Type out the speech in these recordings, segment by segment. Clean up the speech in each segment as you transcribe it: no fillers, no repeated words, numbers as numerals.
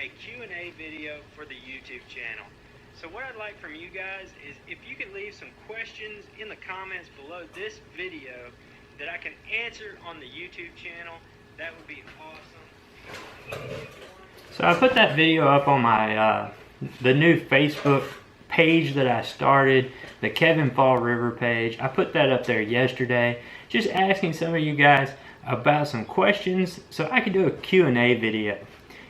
a Q&A video for the YouTube channel. So what I'd like from you guys is if you could leave some questions in the comments below this video that I can answer on the YouTube channel, that would be awesome. So I put that video up on my the new Facebook page that I started, the Kevin Fall River page. I put that up there yesterday, just asking some of you guys about some questions so I could do a Q&A video.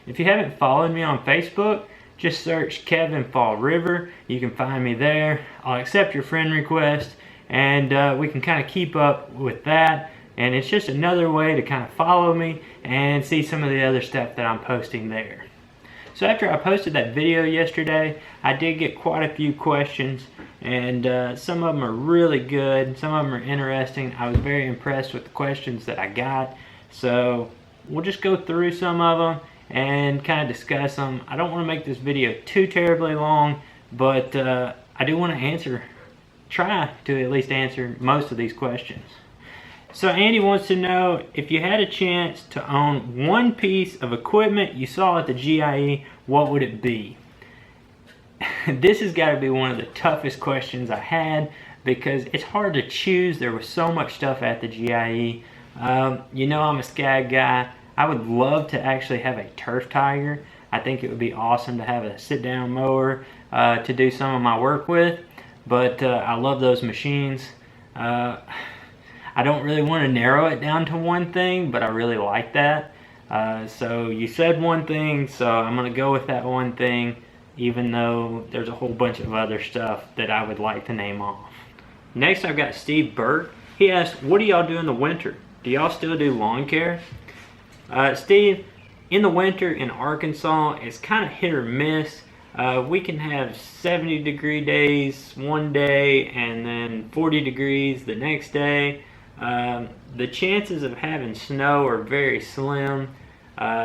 If you haven't followed me on Facebook, just search Kevin Fall River. You can find me there. I'll accept your friend request, and we can kind of keep up with that. And it's just another way to kind of follow me and see some of the other stuff that I'm posting there. So after I posted that video yesterday, I did get quite a few questions, and some of them are really good, some of them are interesting. I was very impressed with the questions that I got. So we'll just go through some of them and kind of discuss them. I don't want to make this video too terribly long, but I do want to try to at least answer most of these questions. So Andy wants to know, if you had a chance to own one piece of equipment you saw at the GIE, what would it be? This has got to be one of the toughest questions I had, because it's hard to choose. There was so much stuff at the GIE. You know, I'm a SCAG guy. I would love to actually have a Turf Tiger. I think it would be awesome to have a sit-down mower to do some of my work with, but I love those machines. I don't really want to narrow it down to one thing, but I really like that. So you said one thing, so I'm going to go with that one thing, even though there's a whole bunch of other stuff that I would like to name off. Next, I've got Steve Burke. He asked, what do y'all do in the winter? Do y'all still do lawn care? Steve, in the winter in Arkansas, it's kind of hit or miss. We can have 70-degree days one day and then 40 degrees the next day. The chances of having snow are very slim.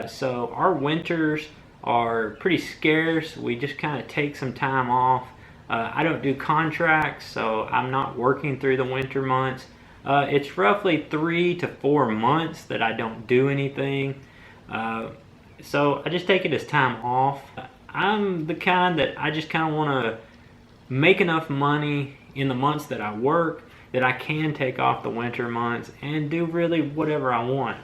So our winters are pretty scarce. We just kind of take some time off. I don't do contracts, so I'm not working through the winter months. It's roughly 3 to 4 months that I don't do anything. So I just take it as time off. I'm the kind that I just kind of want to make enough money in the months that I work that I can take off the winter months and do really whatever I want.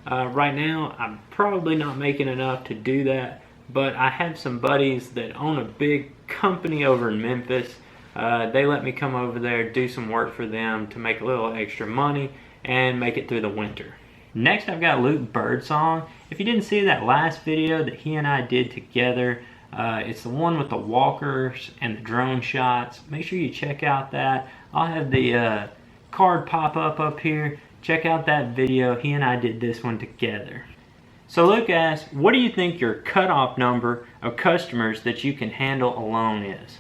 Right now, I'm probably not making enough to do that, but I have some buddies that own a big company over in Memphis. They let me come over there, do some work for them to make a little extra money and make it through the winter. Next, I've got Luke Birdsong. If you didn't see that last video that he and I did together, it's the one with the walkers and the drone shots. Make sure you check out that. I'll have the card pop up here. Check out that video. He and I did this one together. So Luke asked, what do you think your cutoff number of customers that you can handle alone is?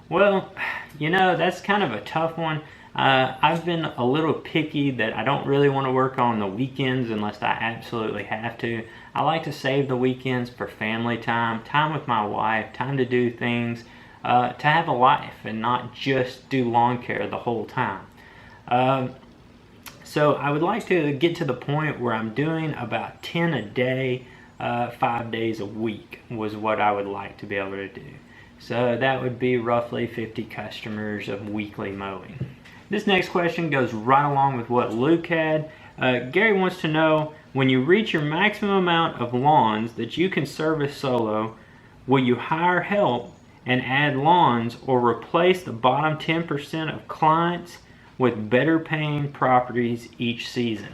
Well, you know, that's kind of a tough one. I've been a little picky that I don't really want to work on the weekends unless I absolutely have to. I like to save the weekends for family time, time with my wife, time to do things, to have a life and not just do lawn care the whole time. So I would like to get to the point where I'm doing about 10 a day, 5 days a week was what I would like to be able to do. So that would be roughly 50 customers of weekly mowing. This next question goes right along with what Luke had. Gary wants to know, when you reach your maximum amount of lawns that you can service solo, will you hire help and add lawns or replace the bottom 10% of clients with better paying properties each season?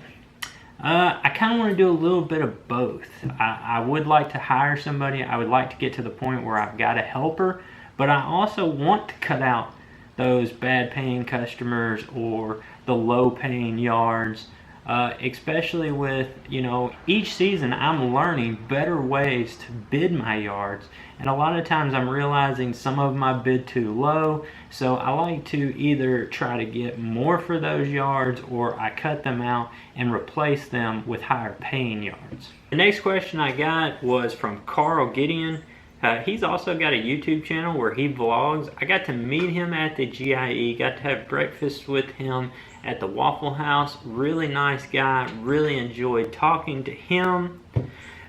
I kind of want to do a little bit of both. I would like to hire somebody. I would like to get to the point where I've got a helper, but I also want to cut out those bad paying customers or the low paying yards, especially with, you know, each season I'm learning better ways to bid my yards, and a lot of times I'm realizing some of them I bid too low, so I like to either try to get more for those yards or I cut them out and replace them with higher paying yards. The next question I got was from Carl Gideon. He's also got a YouTube channel where he vlogs. I got to meet him at the GIE, got to have breakfast with him at the Waffle House. Really nice guy, really enjoyed talking to him.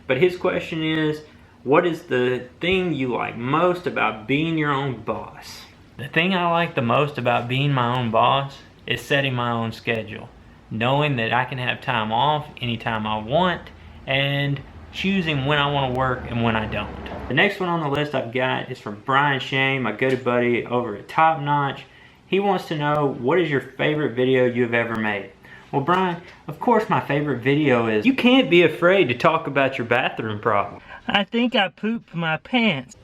But his question is, What is the thing you like most about being your own boss? The thing I like the most about being my own boss is setting my own schedule. Knowing that I can have time off anytime I want and choosing when I want to work and when I don't. The next one on the list I've got is from Brian Shane, my good buddy over at Top Notch. He wants to know, what is your favorite video you've ever made? Well, Brian, of course my favorite video is, you can't be afraid to talk about your bathroom problem. I think I pooped my pants.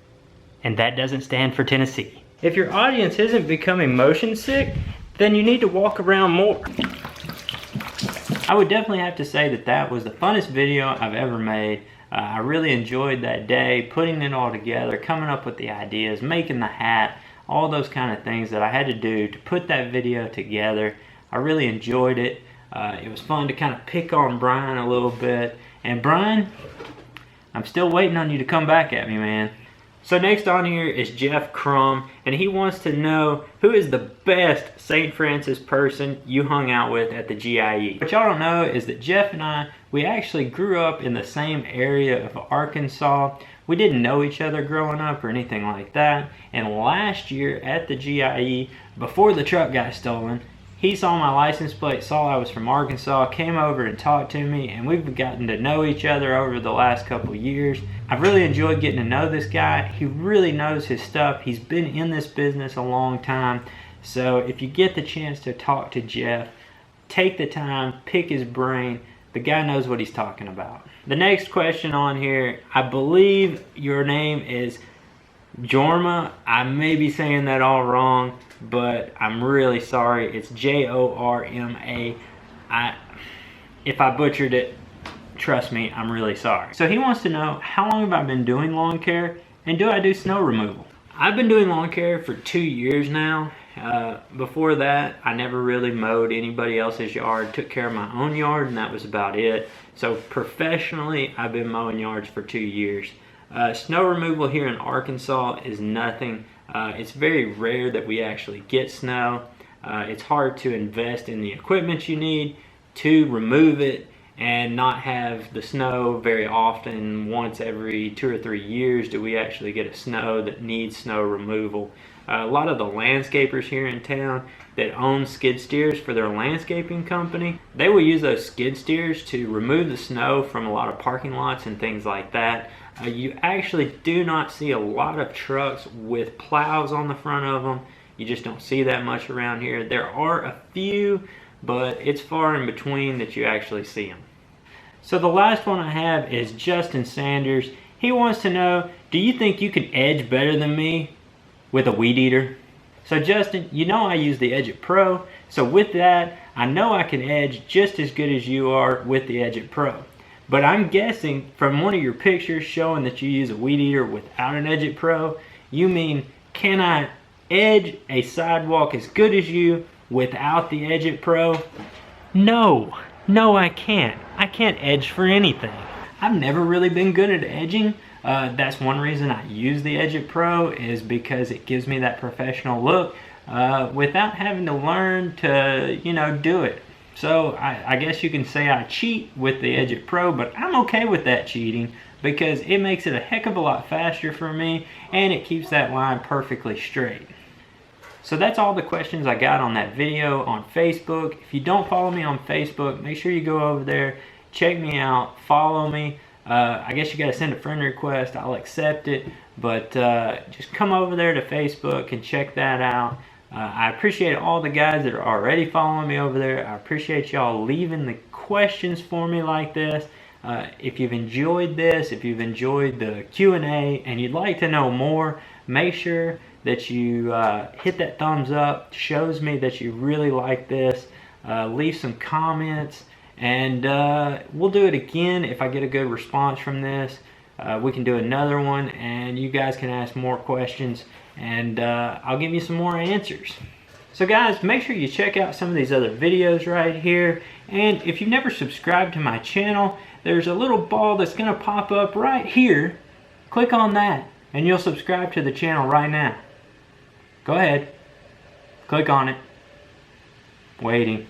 And that doesn't stand for Tennessee. If your audience isn't becoming motion sick, then you need to walk around more. I would definitely have to say that that was the funnest video I've ever made. I really enjoyed that day, putting it all together, coming up with the ideas, making the hat, all those kind of things that I had to do to put that video together. I really enjoyed it. It was fun to kind of pick on Brian a little bit. And Brian, I'm still waiting on you to come back at me, man. So next on here is Jeff Crum, and he wants to know, who is the best St. Francis person you hung out with at the GIE? What y'all don't know is that Jeff and I, we actually grew up in the same area of Arkansas. We didn't know each other growing up or anything like that. And last year at the GIE, before the truck got stolen, he saw my license plate, saw I was from Arkansas, came over and talked to me, and we've gotten to know each other over the last couple years. I've really enjoyed getting to know this guy. He really knows his stuff. He's been in this business a long time. So if you get the chance to talk to Jeff, take the time, pick his brain. The guy knows what he's talking about. The next question on here, I believe your name is Jorma. I may be saying that all wrong, but I'm really sorry. It's Jorma. If I butchered it, trust me, I'm really sorry. So he wants to know, how long have I been doing lawn care, and do I do snow removal? I've been doing lawn care for 2 years now. Before that, I never really mowed anybody else's yard, took care of my own yard, and that was about it. So professionally, I've been mowing yards for 2 years. Snow removal here in Arkansas is nothing. It's very rare that we actually get snow. It's hard to invest in the equipment you need to remove it and not have the snow very often. Once every 2 or 3 years do we actually get a snow that needs snow removal. A lot of the landscapers here in town that own skid steers for their landscaping company, they will use those skid steers to remove the snow from a lot of parking lots and things like that. You actually do not see a lot of trucks with plows on the front of them. You just don't see that much around here. There are a few, but it's far in between that you actually see them. So the last one I have is Justin Sanders. He wants to know, do you think you can edge better than me with a weed eater? So Justin, you know I use the Edge Pro, so with that, I know I can edge just as good as you are with the Edge Pro. But I'm guessing from one of your pictures showing that you use a weed eater without an Edge Pro, you mean, can I edge a sidewalk as good as you without the Edge Pro? No, I can't. I can't edge for anything. I've never really been good at edging. That's one reason I use the Edge Pro, is because it gives me that professional look without having to learn to, do it. So I guess you can say I cheat with the Edge Pro, but I'm okay with that cheating because it makes it a heck of a lot faster for me and it keeps that line perfectly straight. So that's all the questions I got on that video on Facebook. If you don't follow me on Facebook, make sure you go over there, check me out, follow me. I guess you got to send a friend request. I'll accept it, but just come over there to Facebook and check that out. I appreciate all the guys that are already following me over there. I appreciate y'all leaving the questions for me like this. If you've enjoyed this, if you've enjoyed the Q&A and you'd like to know more, make sure that you hit that thumbs up. It shows me that you really like this. Leave some comments, and we'll do it again if I get a good response from this. We can do another one, and you guys can ask more questions, and I'll give you some more answers. So guys, make sure you check out some of these other videos right here, and if you've never subscribed to my channel, there's a little ball that's going to pop up right here. Click on that, and you'll subscribe to the channel right now. Go ahead, click on it. Waiting.